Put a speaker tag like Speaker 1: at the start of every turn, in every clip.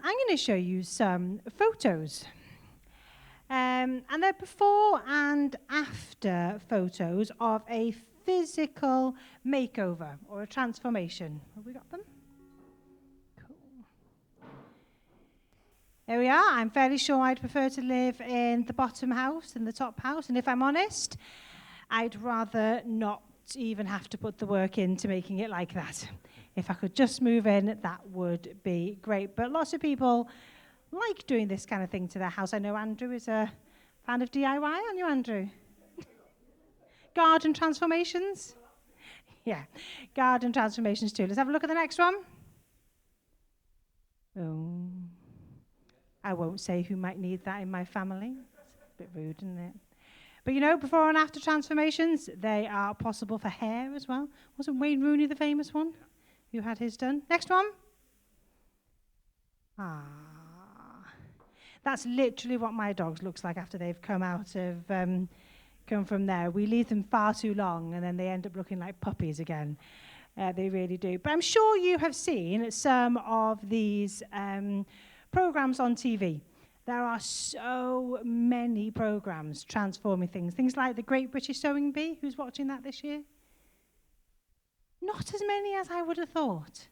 Speaker 1: I'm going to show you some photos. And they're before and after photos of a physical makeover or a transformation. Have we got them? Cool. There we are. I'm fairly sure I'd prefer to live in the bottom house than the top house. And if I'm honest, I'd rather not even have to put the work into making it like that. If I could just move in, that would be great. But lots of people like doing this kind of thing to their house. I know Andrew is a fan of DIY, aren't you, Andrew? Garden transformations? Yeah, garden transformations too. Let's have a look at the next one. Oh, I won't say who might need that in my family. It's a bit rude, isn't it? But you know, before and after transformations, they are possible for hair as well. Wasn't Wayne Rooney the famous one who had his done? Next one. That's literally what my dogs looks like after they've come from there. We leave them far too long and then they end up looking like puppies again. They really do. But I'm sure you have seen some of these programs on TV. There are so many programs transforming things. Things like the Great British Sewing Bee. Who's watching that this year? Not as many as I would have thought.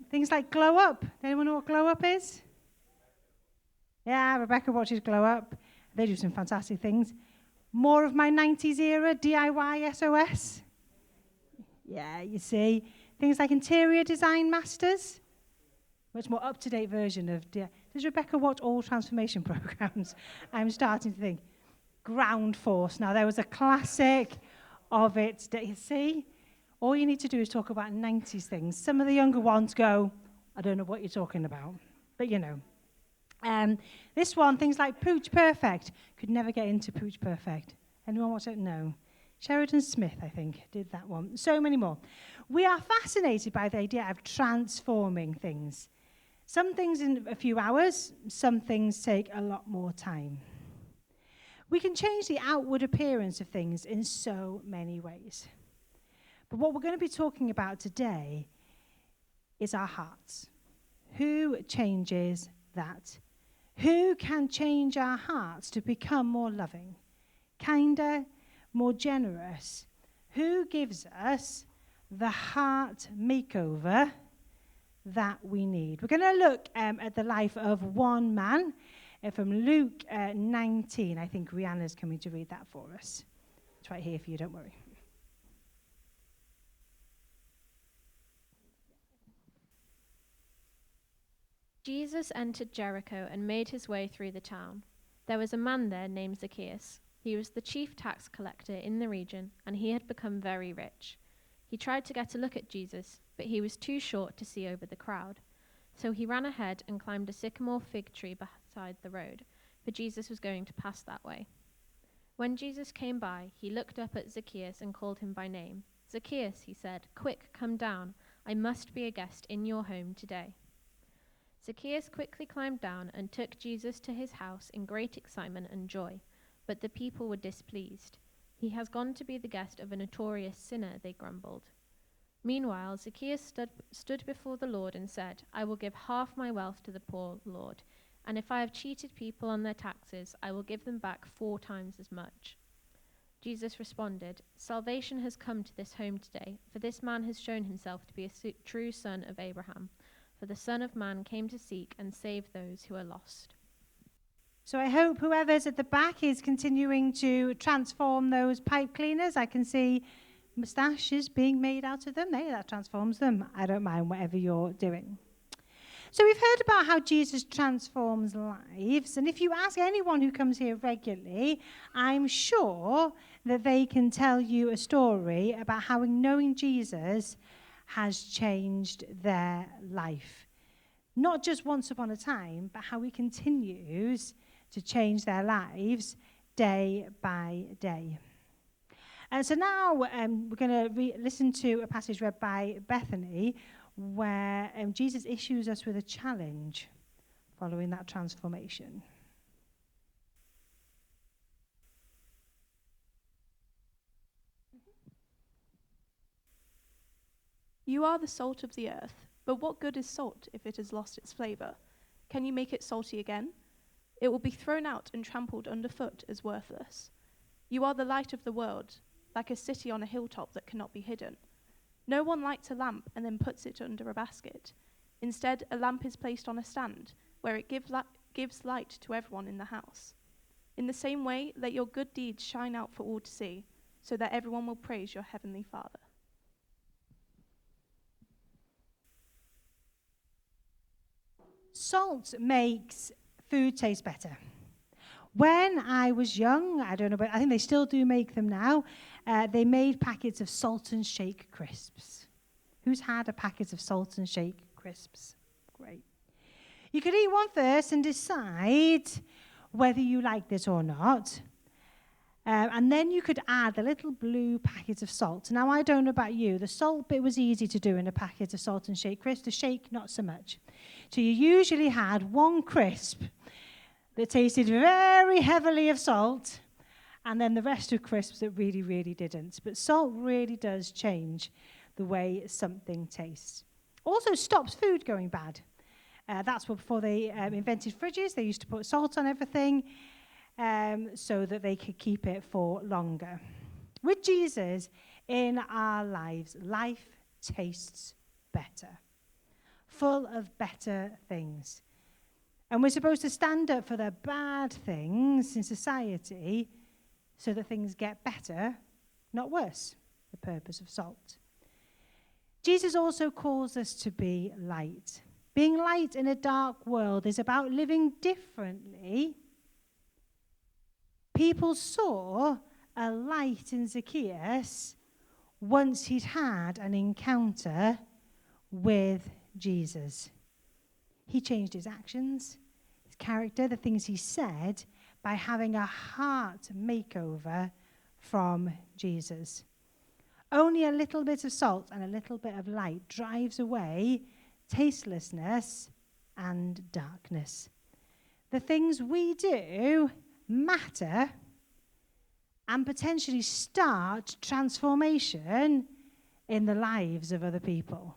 Speaker 1: Things like Glow Up. Anyone know what Glow Up is? Yeah, Rebecca watches Glow Up. They do some fantastic things. More of my 90s era, DIY SOS. Yeah, you see. Things like Interior Design Masters. Much more up-to-date version of... Does Rebecca watch all transformation programs? I'm starting to think. Ground Force. Now, there was a classic of it. You see? All you need to do is talk about 90s things. Some of the younger ones go, I don't know what you're talking about. But, you know. This one, things like Pooch Perfect. Could never get into Pooch Perfect. Anyone watch it? No. Sheridan Smith, I think, did that one. So many more. We are fascinated by the idea of transforming things. Some things in a few hours, some things take a lot more time. We can change the outward appearance of things in so many ways. But what we're going to be talking about today is our hearts. Who changes that? Who can change our hearts to become more loving, kinder, more generous? Who gives us the heart makeover that we need? We're going to look at the life of one man from Luke 19. I think Rihanna's coming to read that for us. It's right here for you, don't worry.
Speaker 2: Jesus entered Jericho and made his way through the town. There was a man there named Zacchaeus. He was the chief tax collector in the region, and he had become very rich. He tried to get a look at Jesus, but he was too short to see over the crowd. So he ran ahead and climbed a sycamore fig tree beside the road, for Jesus was going to pass that way. When Jesus came by, he looked up at Zacchaeus and called him by name. "Zacchaeus," he said, "quick, come down. I must be a guest in your home today." Zacchaeus quickly climbed down and took Jesus to his house in great excitement and joy, but the people were displeased. "He has gone to be the guest of a notorious sinner," they grumbled. Meanwhile, Zacchaeus stood before the Lord and said, "I will give half my wealth to the poor, Lord, and if I have cheated people on their taxes, I will give them back 4 times as much." Jesus responded, "Salvation has come to this home today, for this man has shown himself to be a true son of Abraham. For the Son of Man came to seek and save those who are lost."
Speaker 1: So I hope whoever's at the back is continuing to transform those pipe cleaners. I can see moustaches being made out of them. Hey, that transforms them. I don't mind whatever you're doing. So we've heard about how Jesus transforms lives. And if you ask anyone who comes here regularly, I'm sure that they can tell you a story about how knowing Jesus has changed their life. Not just once upon a time, but how he continues to change their lives day by day. And so now we're going to listen to a passage read by Bethany where Jesus issues us with a challenge following that transformation.
Speaker 3: You are the salt of the earth. But what good is salt if it has lost its flavor? Can you make it salty again? It will be thrown out and trampled underfoot as worthless. You are the light of the world, like a city on a hilltop that cannot be hidden. No one lights a lamp and then puts it under a basket. Instead, a lamp is placed on a stand, where it gives light to everyone in the house. In the same way, let your good deeds shine out for all to see, so that everyone will praise your heavenly Father.
Speaker 1: Salt makes food taste better. When I was young, I don't know, but I think they still do make them now, they made packets of Salt and Shake crisps. Who's had a packet of Salt and Shake crisps? Great. You could eat one first and decide whether you liked it or not. And then you could add the little blue packet of salt. Now, I don't know about you. The salt bit was easy to do in a packet of Salt and Shake crisps. The shake, not so much. So you usually had one crisp that tasted very heavily of salt, and then the rest of crisps that really, really didn't. But salt really does change the way something tastes. Also stops food going bad. That's what before they invented fridges. They used to put salt on everything so that they could keep it for longer. With Jesus in our lives, life tastes better, full of better things. And we're supposed to stand up for the bad things in society so that things get better, not worse, the purpose of salt. Jesus also calls us to be light. Being light in a dark world is about living differently. People saw a light in Zacchaeus once he'd had an encounter with Jesus. He changed his actions, his character, the things he said, by having a heart makeover from Jesus. Only a little bit of salt and a little bit of light drives away tastelessness and darkness. The things we do matter and potentially start transformation in the lives of other people.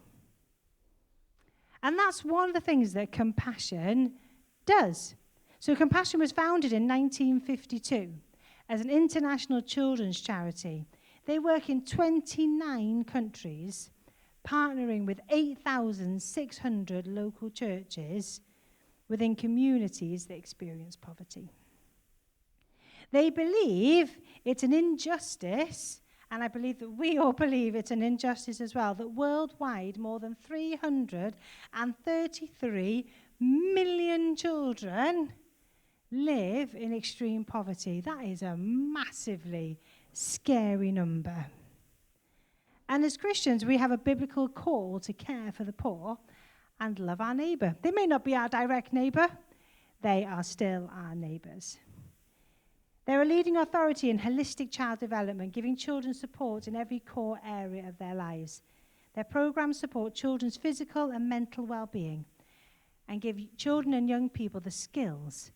Speaker 1: And that's one of the things that Compassion does. So Compassion was founded in 1952 as an international children's charity. They work in 29 countries, partnering with 8,600 local churches within communities that experience poverty. They believe it's an injustice, and I believe that we all believe it's an injustice as well, that worldwide more than 333 million children live in extreme poverty. That is a massively scary number. And as Christians, we have a biblical call to care for the poor and love our neighbour. They may not be our direct neighbour, they are still our neighbours. They're a leading authority in holistic child development, giving children support in every core area of their lives. Their programs support children's physical and mental well-being and give children and young people the skills,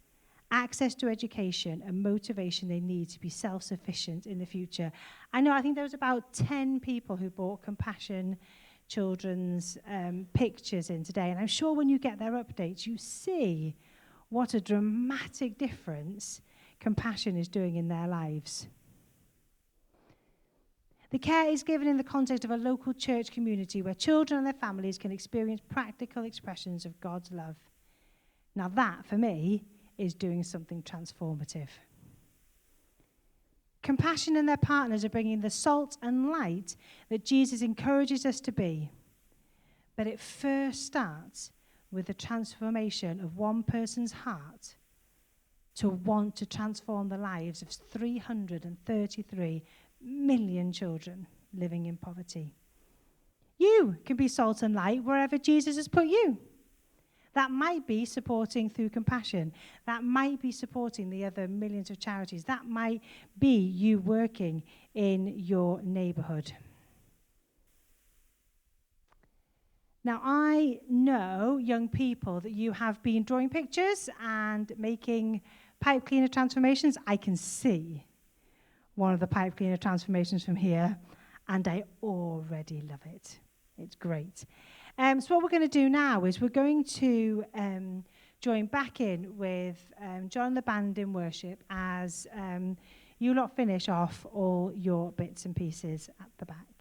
Speaker 1: access to education, and motivation they need to be self-sufficient in the future. I think there was about 10 people who bought Compassion Children's pictures in today, and I'm sure when you get their updates, you see what a dramatic difference Compassion is doing in their lives. The care is given in the context of a local church community where children and their families can experience practical expressions of God's love. Now that, for me, is doing something transformative. Compassion and their partners are bringing the salt and light that Jesus encourages us to be. But it first starts with the transformation of one person's heart to want to transform the lives of 333 million children living in poverty. You can be salt and light wherever Jesus has put you. That might be supporting through Compassion. That might be supporting the other millions of charities. That might be you working in your neighborhood. Now, I know, young people, that you have been drawing pictures and making pipe cleaner transformations. I can see one of the pipe cleaner transformations from here, and I already love it. It's great. So what we're going to do now is we're going to join back in with John and the band in worship as you lot finish off all your bits and pieces at the back.